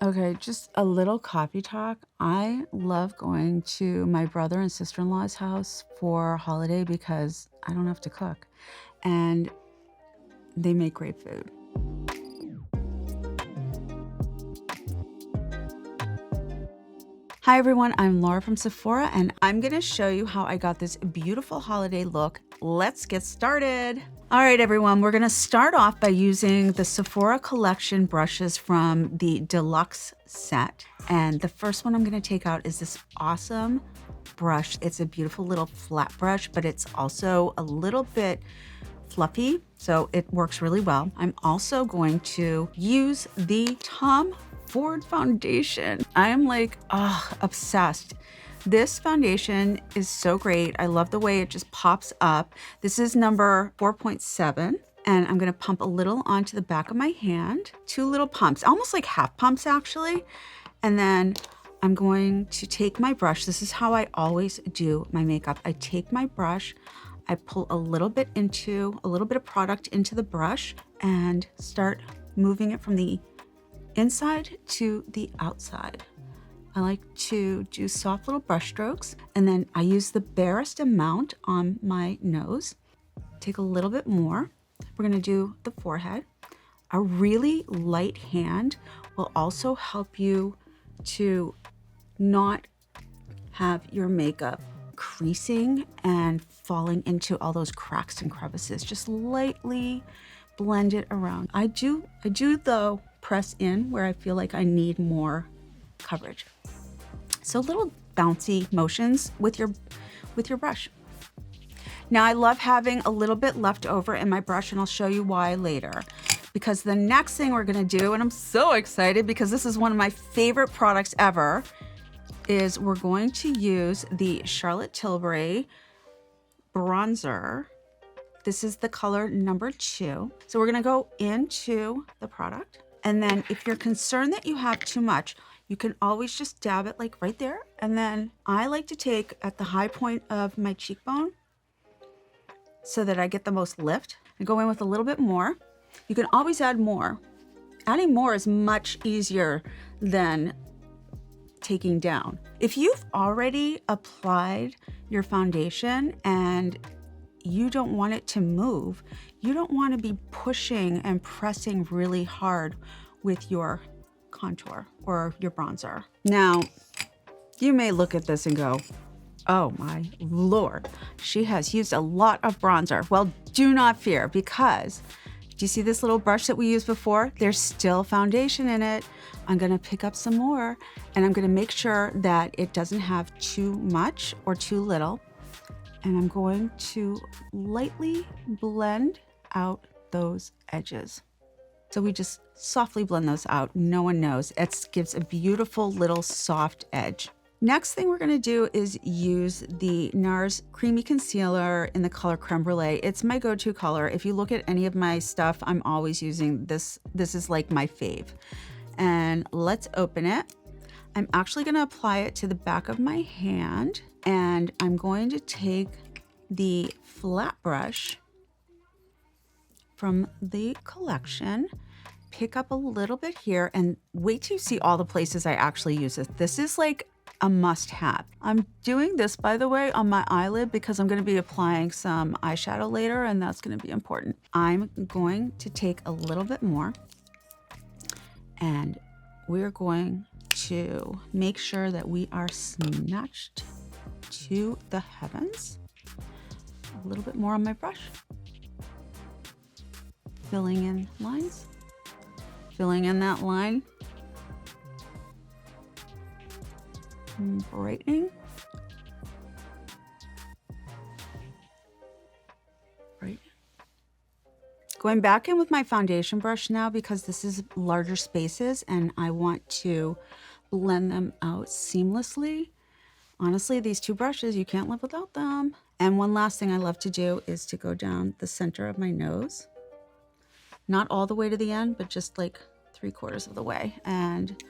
Okay, just a little coffee talk. I love going to my brother and sister-in-law's house for holiday because I don't have to cook and they make great food. Hi everyone, I'm Laura from Sephora and I'm gonna show you how I got this beautiful holiday look. Let's get started. All right, everyone, we're gonna start off by using the Sephora collection brushes from the deluxe set. And the first one I'm gonna take out is this awesome brush. It's a beautiful little flat brush, but it's also a little bit fluffy, so it works really well. I'm also going to use the Tom Ford foundation. I am like, obsessed. This foundation is so great. I love the way it just pops up. This is number 4.7. And I'm gonna pump a little onto the back of my hand. 2 little pumps, almost like half pumps actually. And then I'm going to take my brush. This is how I always do my makeup. I take my brush, I pull a little bit of product into the brush and start moving it from the inside to the outside. I like to do soft little brush strokes, and then I use the barest amount on my nose. Take a little bit more. We're gonna do the forehead. A really light hand will also help you to not have your makeup creasing and falling into all those cracks and crevices. Just lightly blend it around. I do though press in where I feel like I need more coverage. So little bouncy motions with your brush. Now I love having a little bit left over in my brush, and I'll show you why later. Because the next thing we're gonna do, and I'm so excited because this is one of my favorite products ever, is we're going to use the Charlotte Tilbury bronzer. This is the color number 2. So we're gonna go into the product. And then if you're concerned that you have too much, you can always just dab it like right there. And then I like to take at the high point of my cheekbone so that I get the most lift, and go in with a little bit more. You can always add more. Adding more is much easier than taking down. If you've already applied your foundation and you don't want it to move, you don't want to be pushing and pressing really hard with your contour or your bronzer. Now, you may look at this and go, oh my Lord, she has used a lot of bronzer. Well, do not fear, because do you see this little brush that we used before? There's still foundation in it. I'm gonna pick up some more, and I'm gonna make sure that it doesn't have too much or too little. And I'm going to lightly blend out those edges. So we just softly blend those out. No one knows. It gives a beautiful little soft edge. Next thing we're gonna do is use the NARS Creamy Concealer in the color Creme Brulee. It's my go-to color. If you look at any of my stuff, I'm always using this. This is like my fave. And let's open it. I'm actually gonna apply it to the back of my hand, and I'm going to take the flat brush from the collection, pick up a little bit here, and wait till you see all the places I actually use it. This is like a must-have. I'm doing this, by the way, on my eyelid because I'm going to be applying some eyeshadow later, and that's going to be important. I'm going to take a little bit more, and we're going to make sure that we are snatched to the heavens. A little bit more on my brush. Filling in lines. Filling in that line. Brightening. Right. Going back in with my foundation brush now because this is larger spaces and I want to blend them out seamlessly. Honestly, these 2 brushes, you can't live without them. And one last thing I love to do is to go down the center of my nose. Not all the way to the end, but just like 3/4 of the way. And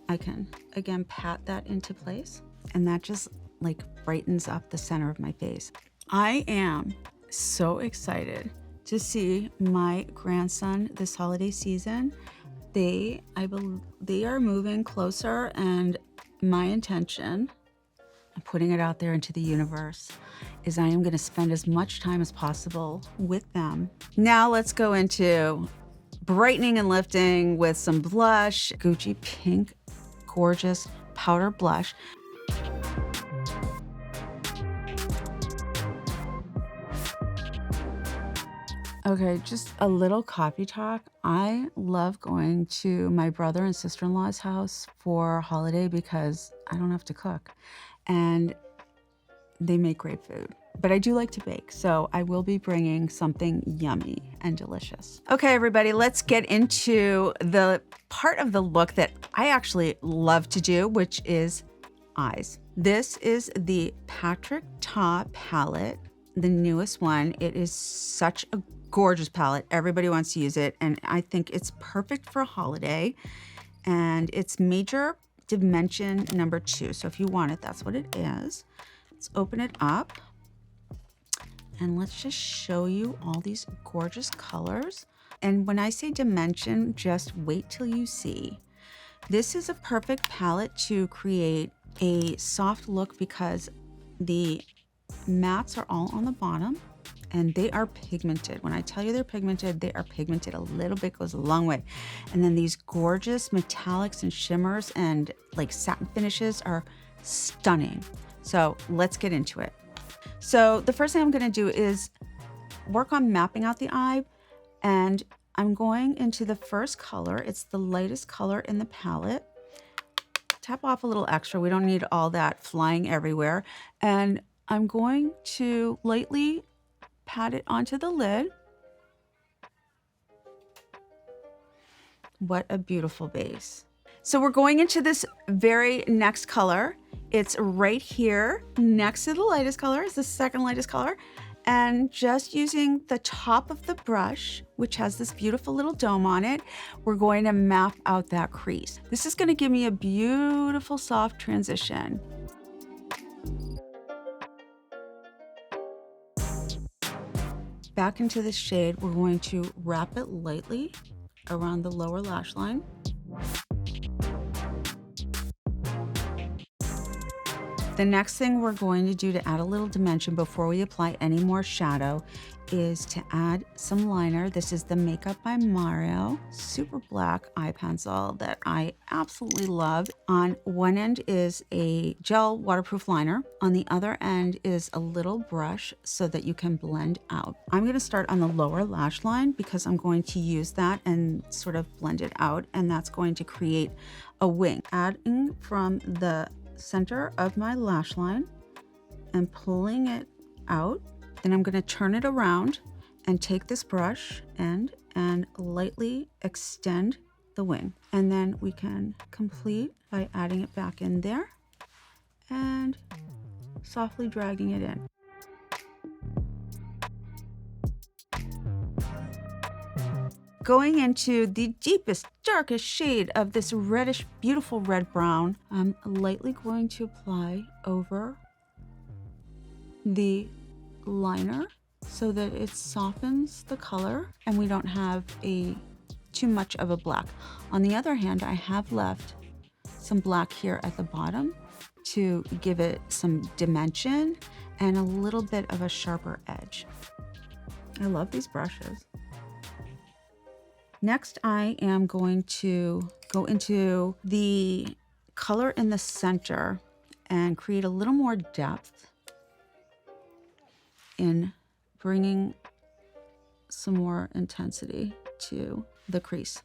I can, again, pat that into place. And that just like brightens up the center of my face. I am so excited to see my grandson this holiday season. they are moving closer, and my intention, I'm putting it out there into the universe, is I am going to spend as much time as possible with them. Now let's go into brightening and lifting with some blush. Gucci Pink Gorgeous Powder Blush. Okay, just a little coffee talk. I love going to my brother and sister-in-law's house for holiday because I don't have to cook, and they make great food. But I do like to bake, so I will be bringing something yummy and delicious. Okay, everybody, let's get into the part of the look that I actually love to do, which is eyes. This is the Patrick Ta palette, the newest one. It is such a gorgeous palette. Everybody wants to use it, and I think it's perfect for a holiday. And it's major dimension number 2. So if you want it, that's what it is. Let's open it up. And let's just show you all these gorgeous colors. And when I say dimension, just wait till you see. This is a perfect palette to create a soft look because the mattes are all on the bottom and they are pigmented. When I tell you they're pigmented, they are pigmented. A little bit goes a long way. And then these gorgeous metallics and shimmers and like satin finishes are stunning. So let's get into it. So the first thing I'm gonna do is work on mapping out the eye, and I'm going into the first color. It's the lightest color in the palette. Tap off a little extra. We don't need all that flying everywhere. And I'm going to lightly pat it onto the lid. What a beautiful base. So we're going into this very next color. It's right here next to the lightest color. It's the second lightest color. And just using the top of the brush, which has this beautiful little dome on it, we're going to map out that crease. This is going to give me a beautiful soft transition. Back into this shade, we're going to wrap it lightly around the lower lash line. The next thing we're going to do to add a little dimension before we apply any more shadow is to add some liner. This is the Makeup by Mario super black eye pencil that I absolutely love. On one end is a gel waterproof liner. On the other end is a little brush so that you can blend out. I'm going to start on the lower lash line because I'm going to use that and sort of blend it out, and that's going to create a wing. Adding from the center of my lash line and pulling it out. Then I'm going to turn it around and take this brush and lightly extend the wing. And then we can complete by adding it back in there and softly dragging it in. Going into the deepest, darkest shade of this reddish, beautiful red brown, I'm lightly going to apply over the liner so that it softens the color and we don't have too much of a black. On the other hand, I have left some black here at the bottom to give it some dimension and a little bit of a sharper edge. I love these brushes. Next, I am going to go into the color in the center and create a little more depth in bringing some more intensity to the crease.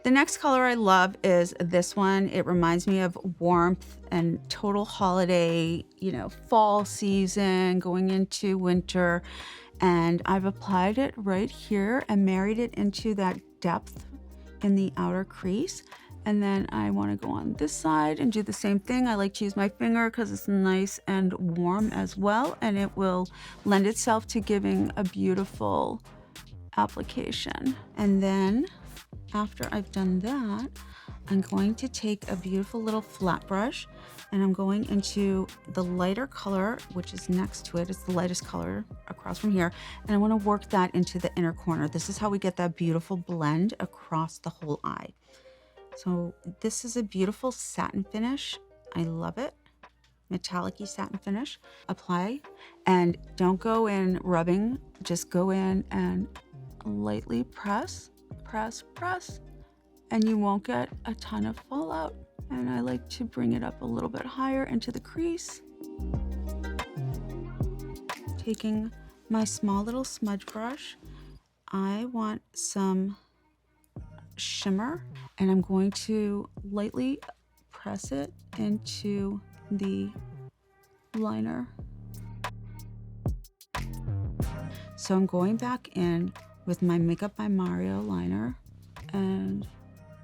The next color I love is this one. It reminds me of warmth and total holiday, fall season, going into winter. And I've applied it right here and married it into that depth in the outer crease. And then I want to go on this side and do the same thing. I like to use my finger because it's nice and warm as well, and it will lend itself to giving a beautiful application. And then after I've done that, I'm going to take a beautiful little flat brush and I'm going into the lighter color, which is next to it. It's the lightest color across from here. And I want to work that into the inner corner. This is how we get that beautiful blend across the whole eye. So this is a beautiful satin finish. I love it. Metallic-y satin finish. Apply and don't go in rubbing. Just go in and lightly press, press, press. And you won't get a ton of fallout. And I like to bring it up a little bit higher into the crease. Taking my small little smudge brush, I want some shimmer and I'm going to lightly press it into the liner. So I'm going back in with my Makeup by Mario liner and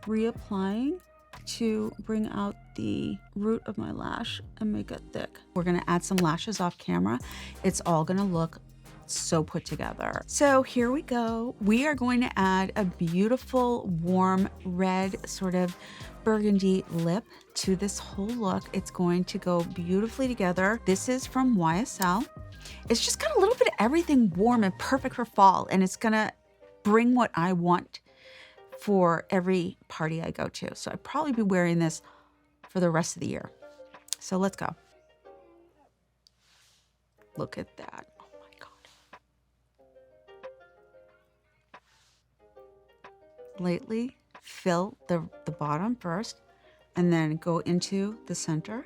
reapplying to bring out the root of my lash and make it thick. We're gonna add some lashes off camera. It's all gonna look so put together. So here we go. We are going to add a beautiful warm red sort of burgundy lip to this whole look. It's going to go beautifully together. This is from YSL. It's just got a little bit of everything warm and perfect for fall, and it's gonna bring what I want for every party I go to. So I'd probably be wearing this for the rest of the year. So let's go. Look at that. Oh my God. Lightly fill the bottom first and then go into the center.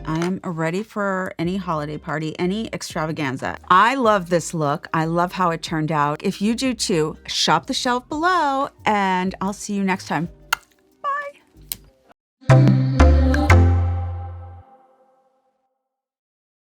I am ready for any holiday party, any extravaganza. I love this look. I love how it turned out. If you do too, shop the shelf below and I'll see you next time. Bye.